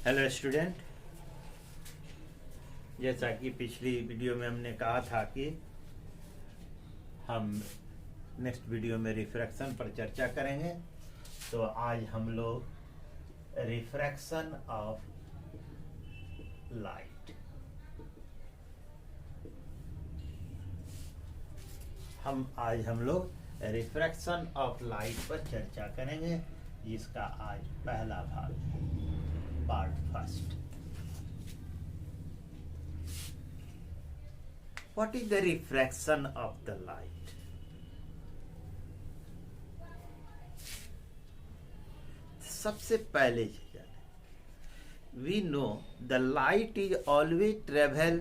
Hello student, जैसा कि पिछली वीडियो में हमने कहा था कि हम नेक्स्ट वीडियो में रिफ्रैक्शन पर चर्चा करेंगे। तो आज हम लोग रिफ्रैक्शन ऑफ लाइट हम लोग रिफ्रैक्शन ऑफ लाइट पर चर्चा करेंगे, जिसका आज पहला भाग है, part first. What is the refraction of the light? सबसे पहले we know the light is always travel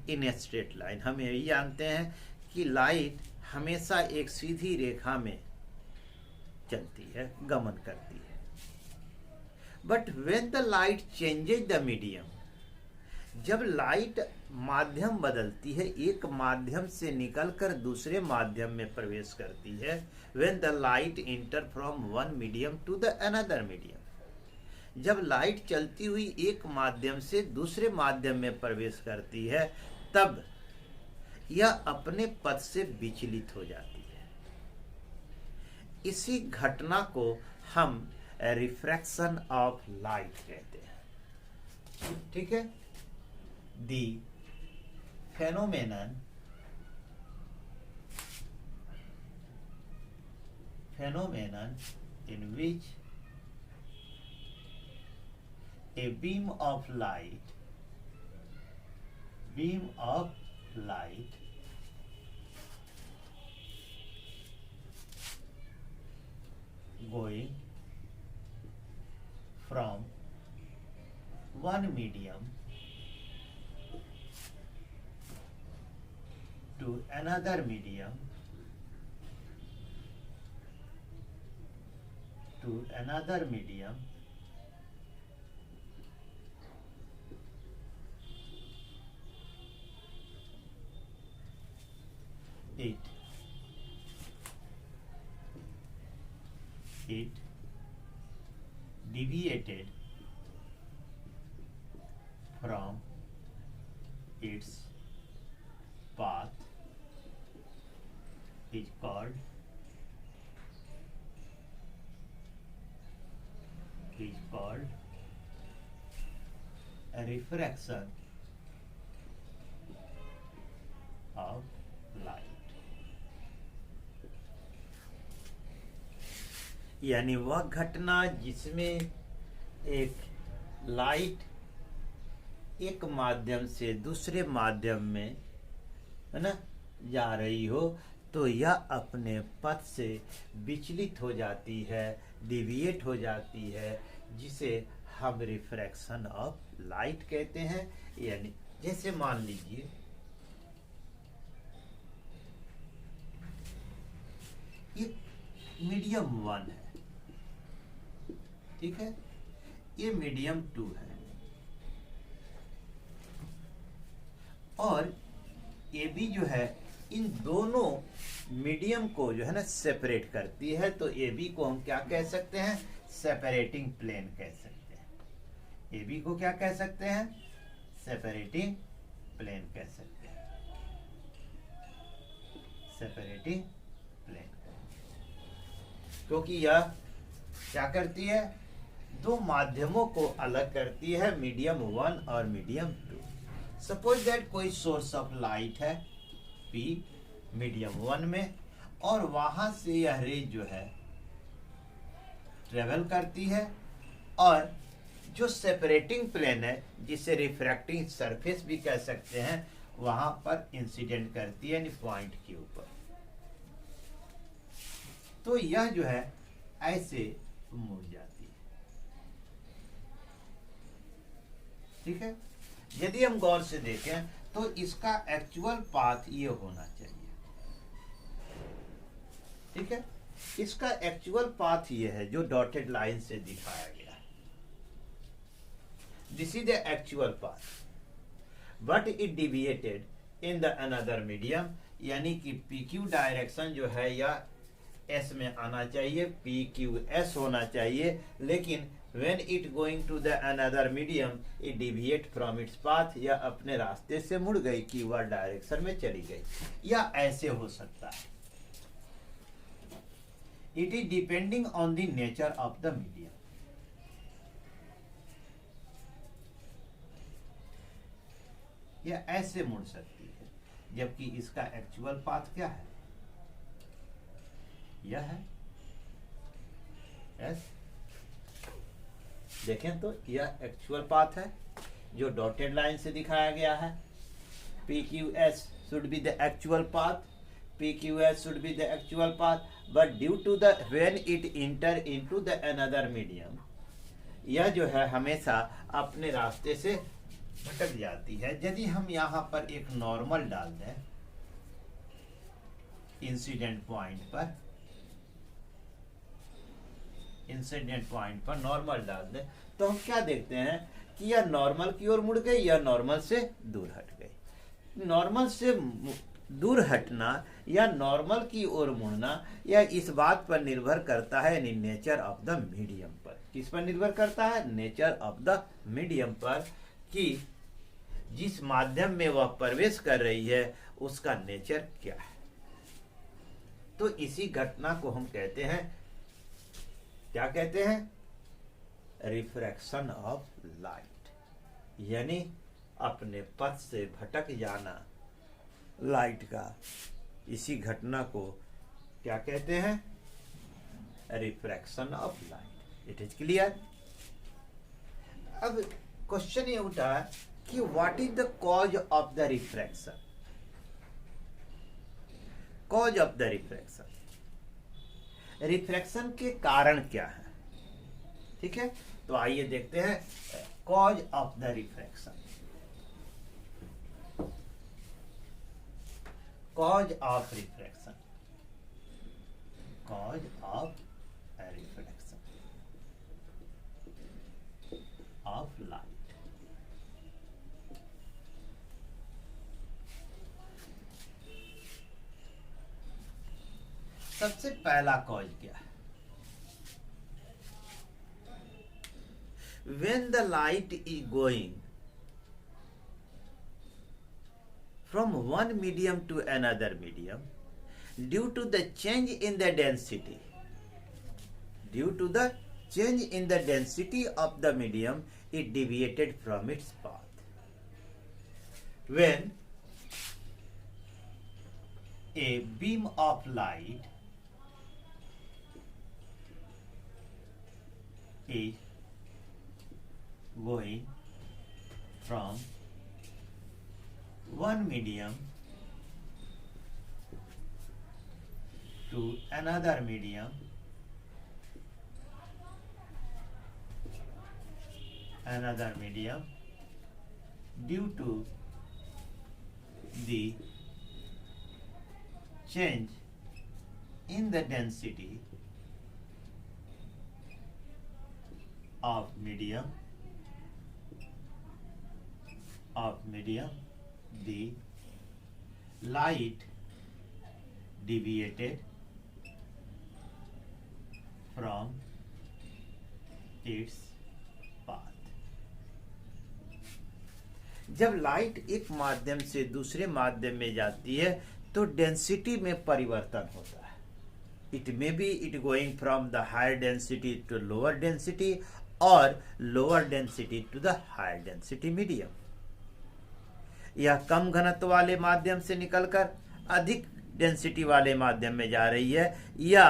in a straight line। हम यही जानते हैं कि लाइट हमेशा एक सीधी रेखा में चलती है, गमन करती है। But when the light changes the medium, जब लाइट माध्यम बदलती है, एक माध्यम से निकलकर दूसरे माध्यम में प्रवेश करती है, when the light enter from one medium to the another medium, जब लाइट चलती हुई एक माध्यम से दूसरे माध्यम में प्रवेश करती है, तब यह अपने पथ से विचलित हो जाती है। इसी घटना को हम रिफ्रैक्शन ऑफ लाइट कहते हैं। ठीक है। The phenomenon in which a beam of light going from one medium to another medium it deviated from its path is called a refraction of light। यानी वह घटना जिसमें एक लाइट एक माध्यम से दूसरे माध्यम में, है ना, जा रही हो, तो यह अपने पथ से विचलित हो जाती है, डिविएट हो जाती है, जिसे हम रिफ्रैक्शन ऑफ लाइट कहते हैं। यानी जैसे मान लीजिए ये मीडियम 1 है, ठीक है, ये मीडियम 2 है, और ये भी जो है इन दोनों मीडियम को जो है ना सेपरेट करती है। तो ए बी को हम क्या कह सकते हैं? सेपरेटिंग प्लेन कह सकते हैं। ए बी को क्या कह सकते हैं? सेपरेटिंग प्लेन कह सकते हैं। सेपरेटिंग प्लेन, क्योंकि यह क्या करती है? दो माध्यमों को अलग करती है, मीडियम 1 और मीडियम 2। सपोज दैट कोई सोर्स ऑफ लाइट है P मीडियम 1 में, और वहां से यह रे जो है ट्रेवल करती है, और जो सेपरेटिंग प्लेन है, जिसे रिफ्रैक्टिंग सरफेस भी कह सकते हैं, वहां पर इंसिडेंट करती है, यानी पॉइंट के ऊपर। तो यह जो है ऐसे मुड़ जाती है। ठीक है। यदि हम गौर से देखें तो इसका एक्चुअल पाथ ये होना चाहिए। ठीक है। इसका एक्चुअल पाथ ये है जो डॉटेड लाइन से दिखाया गया है। This is the actual path, but it deviated in the another medium, यानी कि पी क्यू डायरेक्शन जो है या एस में आना चाहिए, पी क्यू एस होना चाहिए, लेकिन when it going to the another medium it deviate from its path, या अपने रास्ते से मुड़ गई कि वह डायरेक्शन में चली गई, या ऐसे हो सकता है. It is depending on the nature of the medium. यह ऐसे मुड़ सकती है, जबकि इसका एक्चुअल पाथ क्या है, यह है. यस, देखें तो यह एक्चुअल पाथ है जो डॉटेड लाइन से दिखाया गया है. P Q S should be the actual path, P Q S should be the actual path, but due to the when it enter into the another medium, यह जो है हमेशा अपने रास्ते से भटक जाती है. यदि हम यहाँ पर एक नॉर्मल डाल दें इंसिडेंट पॉइंट पर नॉर्मल डाल दें, तो हम क्या देखते हैं कि यह नॉर्मल की ओर मुड़ गई, यह नॉर्मल से दूर हट गई. नॉर्मल से दूर हटना या नॉर्मल की ओर मुड़ना, यह इस बात पर निर्भर करता है, यानी नेचर ऑफ द मीडियम पर. किस पर निर्भर करता है? नेचर ऑफ द मीडियम पर, कि जिस माध्यम में वह प्रवेश कर रही है उसका नेचर क्या है. तो इसी घटना को हम कहते हैं, क्या कहते हैं? रिफ्रैक्शन ऑफ लाइट, यानी अपने पथ से भटक जाना लाइट का. इसी घटना को क्या कहते हैं? Refraction of light. It is clear. अब क्वेश्चन ये उठा कि what is the cause of the refraction. Cause of the refraction, refraction के कारण क्या है. ठीक है, तो आइए देखते हैं cause of the refraction. Cause of refraction, cause of refraction of light. सबसे पहला कॉज क्या है? When the light is going from one medium to another medium, due to the change in the density, of the medium, it deviated from its path. When a beam of light is going from one medium to another medium, due to the change in the density of medium, the light deviated from its path. जब light एक माध्यम से दूसरे माध्यम में जाती है तो डेंसिटी में परिवर्तन होता है. It may be it going from the higher density to lower density और lower density to the higher density medium. यह कम घनत्व वाले माध्यम से निकलकर अधिक डेंसिटी वाले माध्यम में जा रही है, या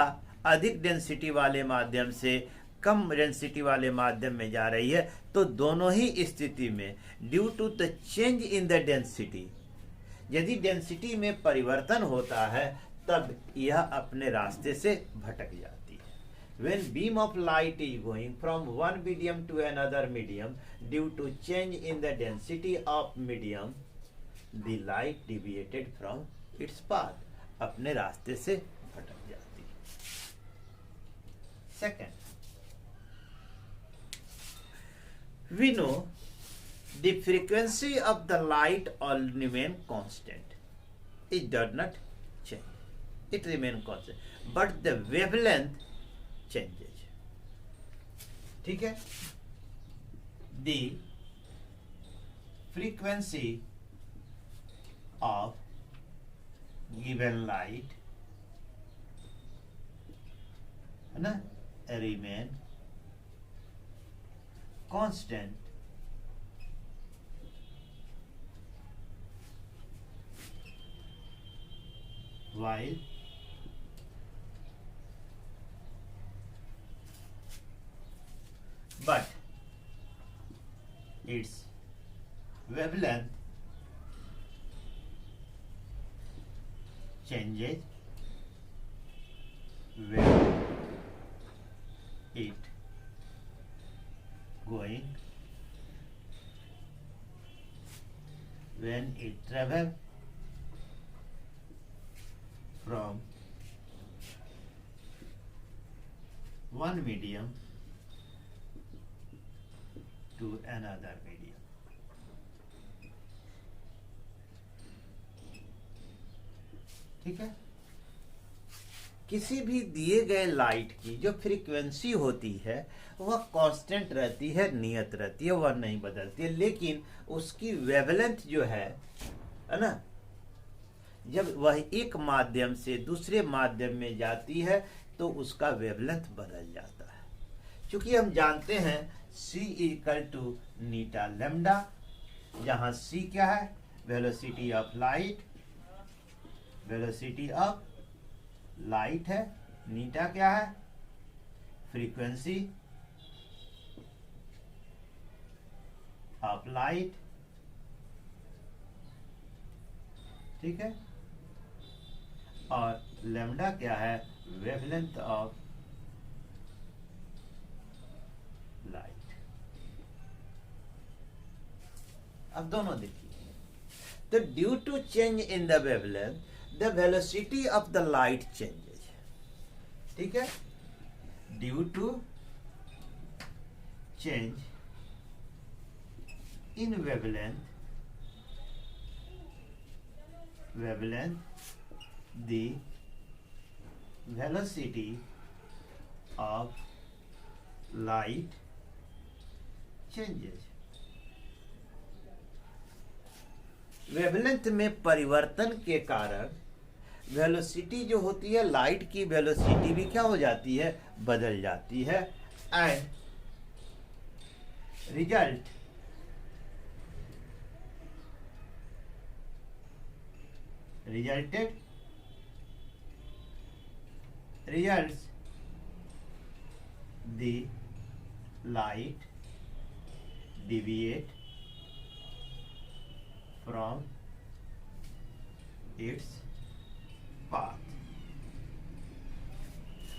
अधिक डेंसिटी वाले माध्यम से कम डेंसिटी वाले माध्यम में जा रही है. तो दोनों ही स्थिति में due to the change in the density, यदि डेंसिटी में परिवर्तन होता है तब यह अपने रास्ते से भटक जाती है. When beam of light is going from one medium to another medium, due to change in the density of medium, the light deviated from its path. अपने रास्ते से भटक जाती है. Second, we know the frequency of the light all remain constant. It does not change. It remains constant. But the wavelength changes. ठीक है, the frequency of given light, है ना, remain constant while but its wavelength changes when it going when it travel from one medium to another medium. ठीक है, किसी भी दिए गए लाइट की जो फ्रीक्वेंसी होती है वह कांस्टेंट रहती है, नियत रहती है, वह नहीं बदलती है, लेकिन उसकी वेवलेंथ जो है ना, जब वह एक माध्यम से दूसरे माध्यम में जाती है तो उसका वेवलेंथ बदल जाता है। क्योंकि हम जानते हैं C इक्वल टू नीटा लेमडा, जहां C क्या है, velocity of light, velocity of light है, नीटा क्या है, फ्रीक्वेंसी ऑफ लाइट, ठीक है, और लेमडा क्या है, वेवलेंथ ऑफ लाइट। अब दोनों देखिए, तो due to change in the wavelength the velocity of the light changes, ठीक है, due to change in wavelength the velocity of light changes। Wavelength में परिवर्तन के कारण वेलोसिटी जो होती है, लाइट की वेलोसिटी भी क्या हो जाती है, बदल जाती है, and results the light deviate from its path,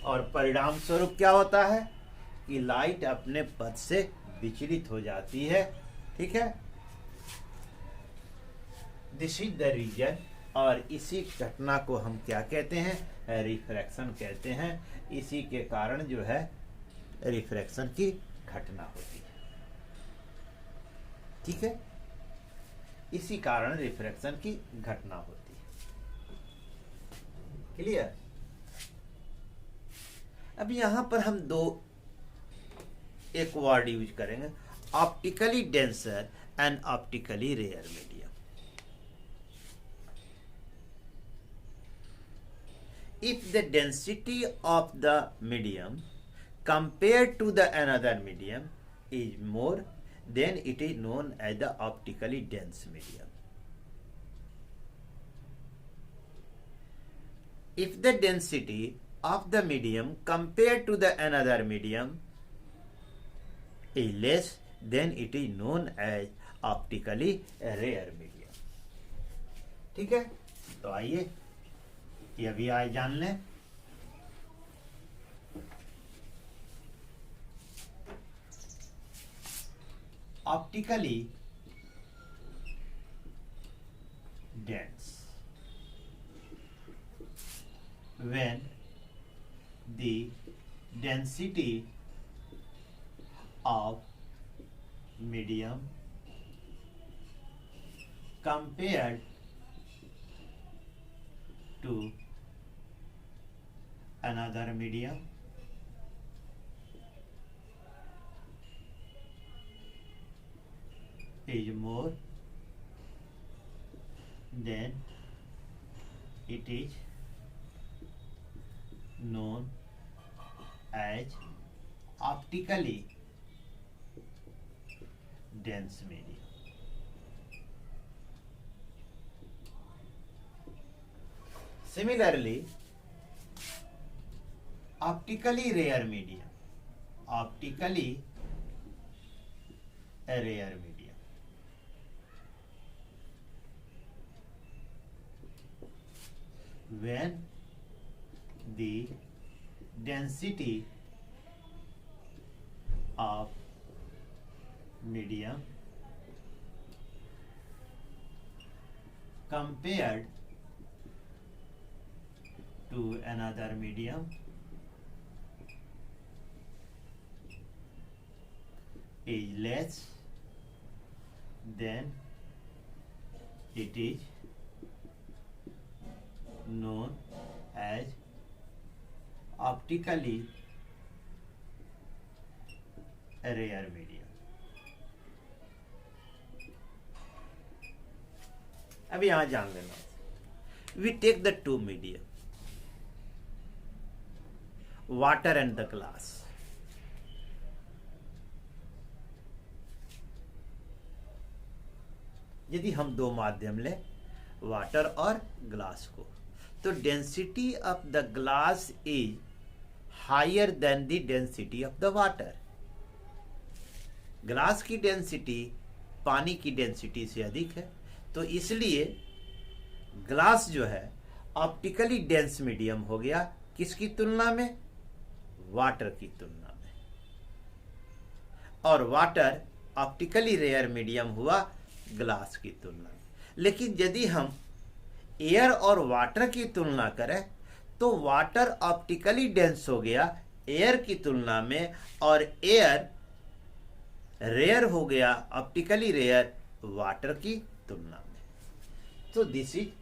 और परिणाम स्वरूप क्या होता है कि लाइट अपने पथ से विचलित हो जाती है, ठीक है, दिस इज द रीजन, और इसी घटना को हम क्या कहते हैं, रिफ्रैक्शन कहते हैं। इसी के कारण जो है रिफ्रैक्शन की घटना होती है, ठीक है, इसी कारण रिफ्रैक्शन की घटना होती है, क्लियर। अब यहां पर हम एक वर्ड यूज करेंगे, optically denser and optically rare medium. If the density of the medium compared to the another medium is more, then it is known as the optically dense medium. If the density of the medium compared to the another medium is less, then it is known as optically rare medium। ठीक है, तो आइए ये भी आए जान लें। Optically dense when the density of medium compared to another medium is more then it is known as optically dense medium. Similarly, optically rare medium, optically rare medium, when the density of medium compared to another medium is less then it is known as optically rare medium. अब यहां जान लेना, we take the two medium, water and the glass. यदि हम दो माध्यम लें, water और ग्लास को, तो density of the glass is higher than the density of the water. Glass की डेंसिटी पानी की डेंसिटी से अधिक है, तो इसलिए ग्लास जो है ऑप्टिकली डेंस मीडियम हो गया. किसकी तुलना में? वाटर की तुलना में. और वाटर ऑप्टिकली रेयर मीडियम हुआ ग्लास की तुलना में. लेकिन यदि हम एयर और वाटर की तुलना करें तो वाटर ऑप्टिकली डेंस हो गया एयर की तुलना में, और एयर रेयर हो गया ऑप्टिकली रेयर वाटर की तुलना में. तो this is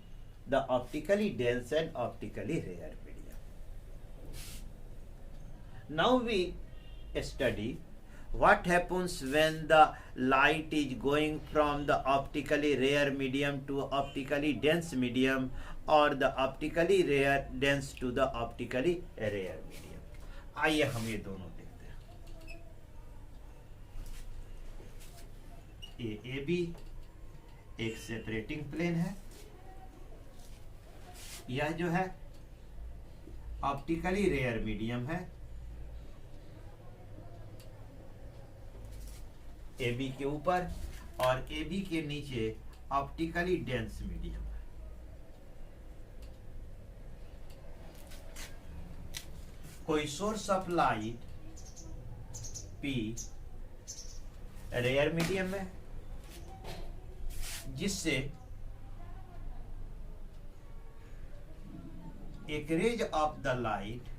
the optically dense and optically rare medium. Now we study what happens when the light is going from the optically rare medium to optically dense medium or the optically rare dense to the optically rare medium. आइए हम ये दोनों देखते हैं. ये AB एक separating plane है, यह जो है ऑप्टिकली रेयर मीडियम है. AB के ऊपर और AB के नीचे ऑप्टिकली डेंस मीडियम है. कोई source of light P rare medium में, जिससे एक rays of the light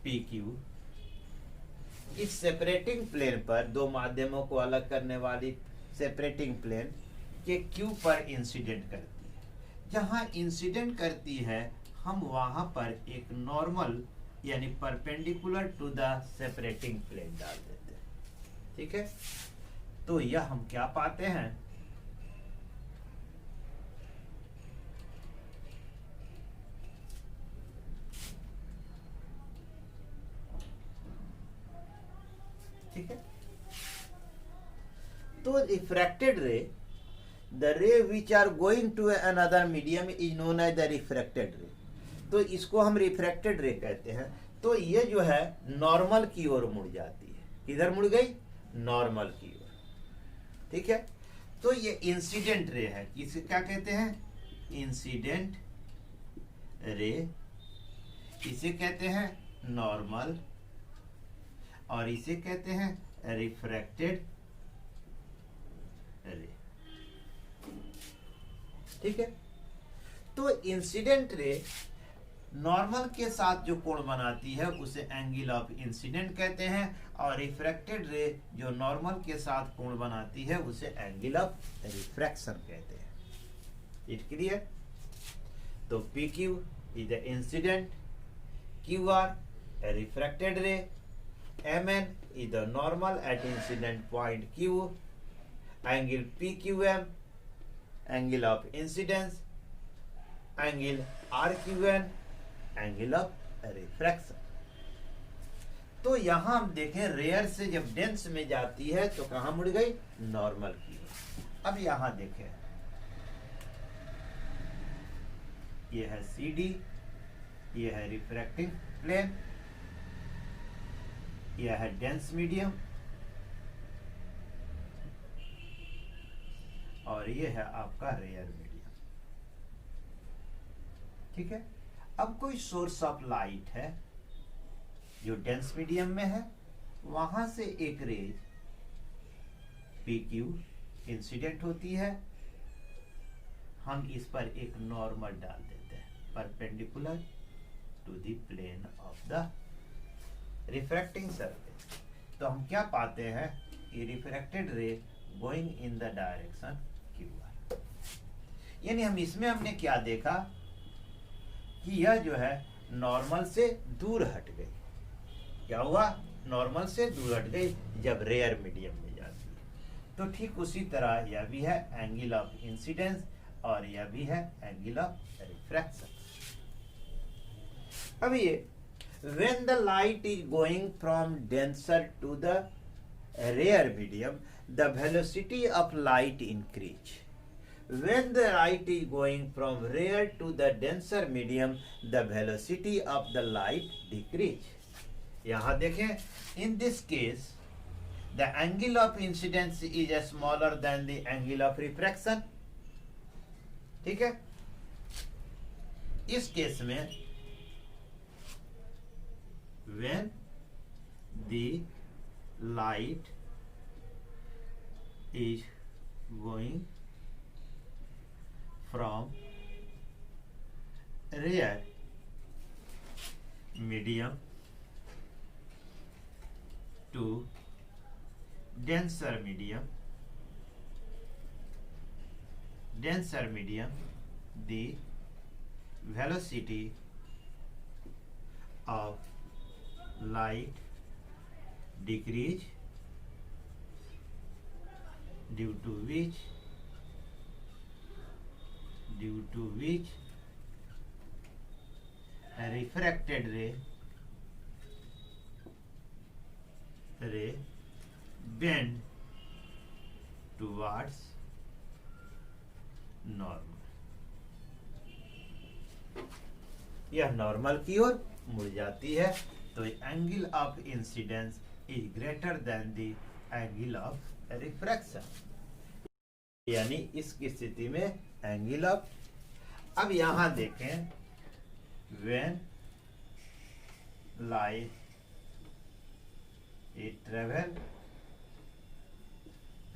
PQ इस सेपरेटिंग प्लेन पर, दो माध्यमों को अलग करने वाली सेपरेटिंग प्लेन के Q पर इंसिडेंट करती है. जहां इंसिडेंट करती है हम वहां पर एक नॉर्मल यानी perpendicular to the separating plane डाल देते हैं. ठीक है, तो यह हम क्या पाते हैं? ठीक है, तो refracted ray, the ray which are going to another medium is known as the refracted ray. तो इसको हम रिफ्रैक्टेड रे कहते हैं. तो ये जो है नॉर्मल की ओर मुड़ जाती है. किधर मुड़ गई? नॉर्मल की ओर. ठीक है, तो ये इंसिडेंट रे है. इसे क्या कहते हैं? Incident ray. इसे कहते हैं नॉर्मल और इसे कहते हैं रिफ्रैक्टेड रे. ठीक है, तो इंसिडेंट रे नॉर्मल के साथ जो कोण बनाती है उसे एंगल ऑफ इंसिडेंट कहते हैं, और रिफ्रैक्टेड रे जो नॉर्मल के साथ कोण बनाती है उसे एंगल ऑफ रिफ्रैक्शन कहते हैं. It clear? तो PQ is the incident, QR a refracted ray, MN is the normal at incident point Q, angle PQM, angle of incidence, angle RQN, angle of refraction. तो यहां हम देखें rare से जब dense में जाती है तो कहां मुड़ गई? नॉर्मल की ओर। अब यहां देखें, ये है CD, ये है रिफ्रैक्टिंग प्लेन, यह है डेंस मीडियम, और ये है आपका रेयर मीडियम। ठीक है। अब कोई सोर्स ऑफ लाइट है जो डेंस मीडियम में है, वहां से एक रेज PQ इंसिडेंट होती है, हम इस पर एक नॉर्मल डाल देते हैं perpendicular to the plane of the refracting surface. तो हम क्या पाते हैं कि refracted ray going in the direction QR। यानी हम इसमें हमने क्या देखा कि यह जो है नॉर्मल से दूर हट गई। क्या हुआ? नॉर्मल से दूर हट गई जब रेयर मीडियम में जाती है। तो ठीक उसी तरह यह भी है एंगल ऑफ इंसिडेंस और यह भी है एंगल ऑफ रिफ्रैक्शन। अब ये when the light is going from denser to the rare medium, the velocity of light increase. When the light is going from rare to the denser medium, the velocity of the light decrease. यहाँ देखें, in this case, the angle of incidence is smaller than the angle of refraction. ठीक है? इस case में when the light is going from rare medium to denser medium, the velocity of light decrease, due to which a refracted ray bend towards normal। यह normal की ओर मुड़ जाती है। तो angle of incidence is greater than the angle of refraction, यानी इसकी स्थिति में एंगल ऑफ। अब यहां देखें, when light it travel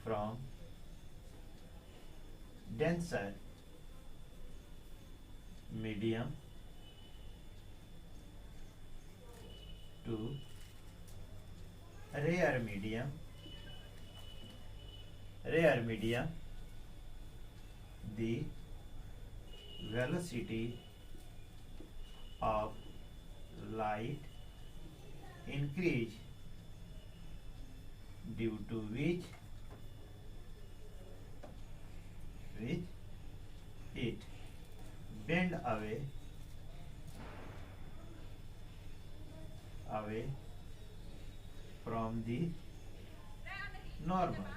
from denser medium to rare medium, the velocity of light increase, due to which it bend away from the normal।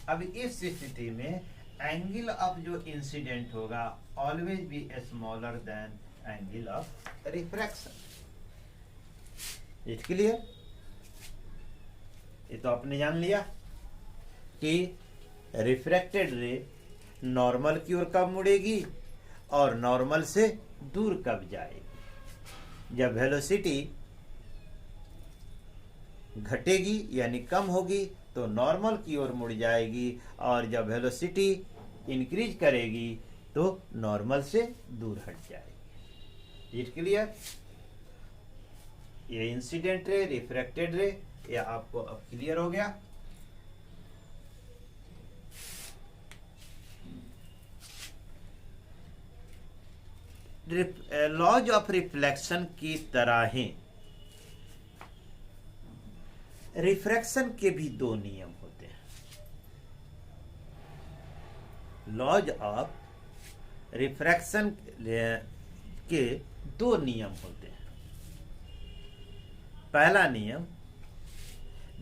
अब इस स्थिति में एंगल ऑफ जो इंसिडेंट होगा always be smaller than angle of refraction. It clear? ये तो आपने जान लिया कि रिफ्रैक्टेड रे नॉर्मल की ओर कब मुड़ेगी और नॉर्मल से दूर कब जाएगी। जब वेलोसिटी घटेगी यानी कम होगी तो नॉर्मल की ओर मुड़ जाएगी, और जब वेलोसिटी इंक्रीज करेगी तो नॉर्मल से दूर हट जाएगी। It clear? ये इंसिडेंट रे, रिफ्रैक्टेड रे, ये आपको अब क्लियर हो गया। लॉज ऑफ रिफ्लेक्शन की तरह ही रिफ्रैक्शन के भी दो नियम होते हैं। लॉज ऑफ रिफ्रैक्शन के दो नियम होते हैं। पहला नियम,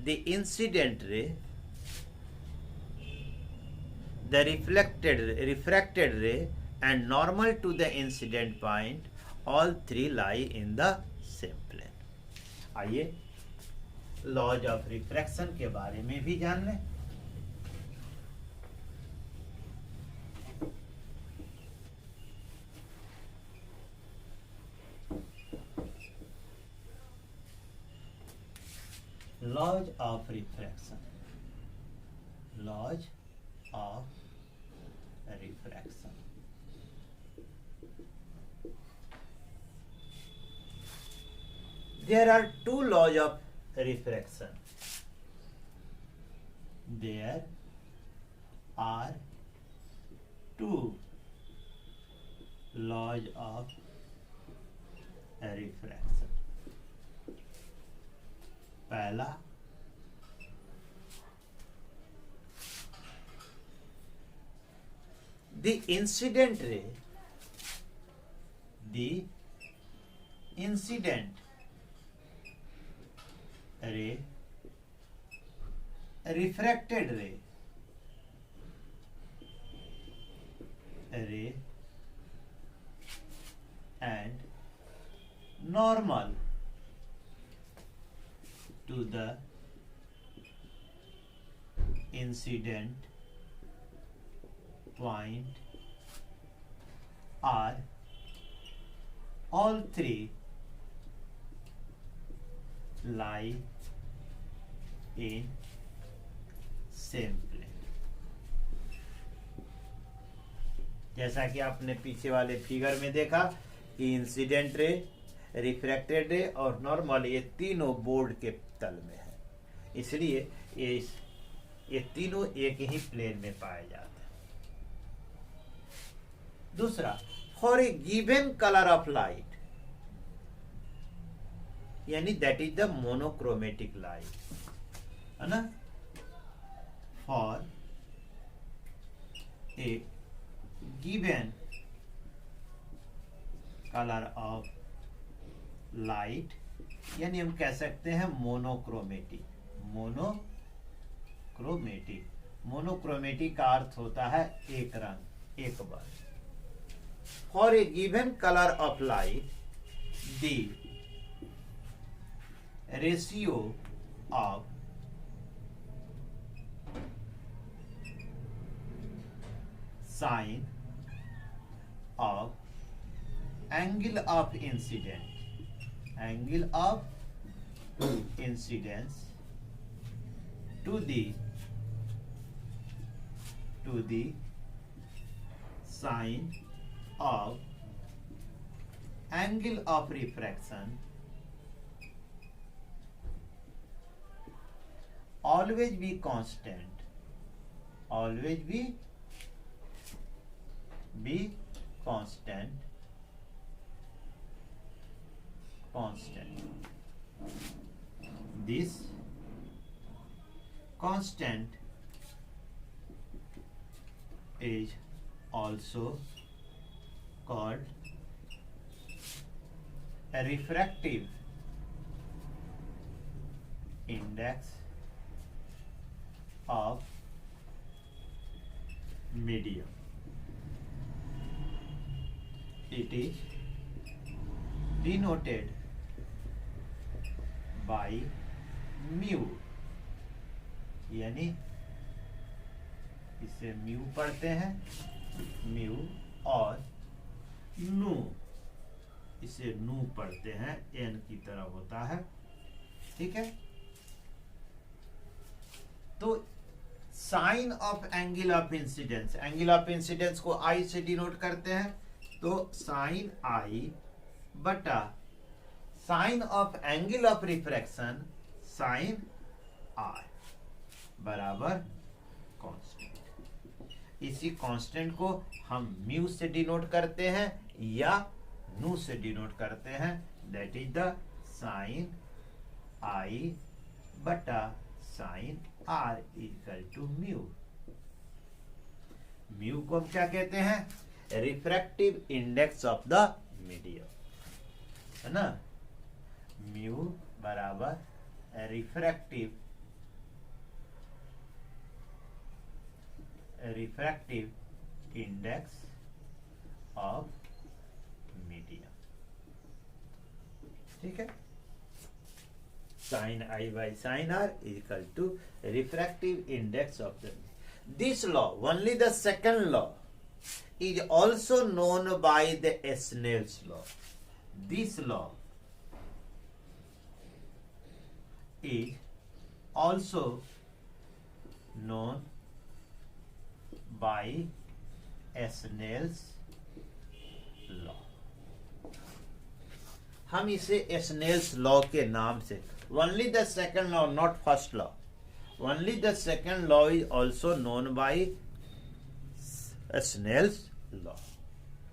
the incident ray, the refracted ray and normal to the incident point, all three lie in the same plane. आइए लॉज ऑफ रिफ्रैक्शन के बारे में भी जान लें। Laws of refraction, laws of refraction. There are two laws of refraction. There are two laws of refraction. पहला, the incident ray, the incident ray, refracted ray, and normal to the incident point are all three lie in same plane। जैसा कि आपने पीछे वाले figure में देखा कि incident ray, refracted रे और नॉर्मल, ये तीनों बोर्ड के तल में है, इसलिए ये तीनों एक ही प्लेन में पाए जाते हैं। दूसरा, for a given colour of light, यानी that is the monochromatic light, है ना। For a given colour of light, यानी हम कह सकते हैं मोनोक्रोमेटिक। मोनोक्रोमेटिक का अर्थ होता है एक रंग, एक वर्ग। For a given colour of light, the ratio of sine of angle of incidence to the sine of angle of refraction always be constant, constant. This constant is also called a refractive index of medium. It is denoted by mu, यानी इसे mu पढ़ते हैं, mu, और नू, इसे नू पढ़ते हैं, एन की तरह होता है, ठीक है। तो sine of angle of incidence, angle of incidence को आई से डिनोट करते हैं, तो साइन आई बटा sine of angle of refraction sine R बराबर कांस्टेंट। इसी कांस्टेंट को हम म्यू से डिनोट करते हैं या नू से डिनोट करते हैं, that is the sine I बटा sine R equal to mu. Mu को हम क्या कहते हैं? Refractive index of the medium, है ना। म्यू बराबर रिफ्रैक्टिव इंडेक्स ऑफ मीडियम, ठीक है। sin I by sin R is equal to refractive index of the. This law, only the second law, is also known by the Snell's law. This law is also known by Snell's law. हम इसे Snell's law के नाम से, only the second law, not first law, only the second law is also known by Snell's law.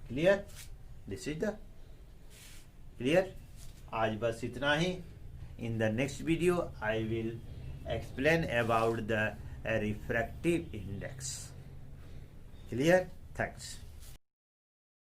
Clear? This is the clear. आज बस इतना ही। In the next video I will explain about the refractive index. Clear? Thanks.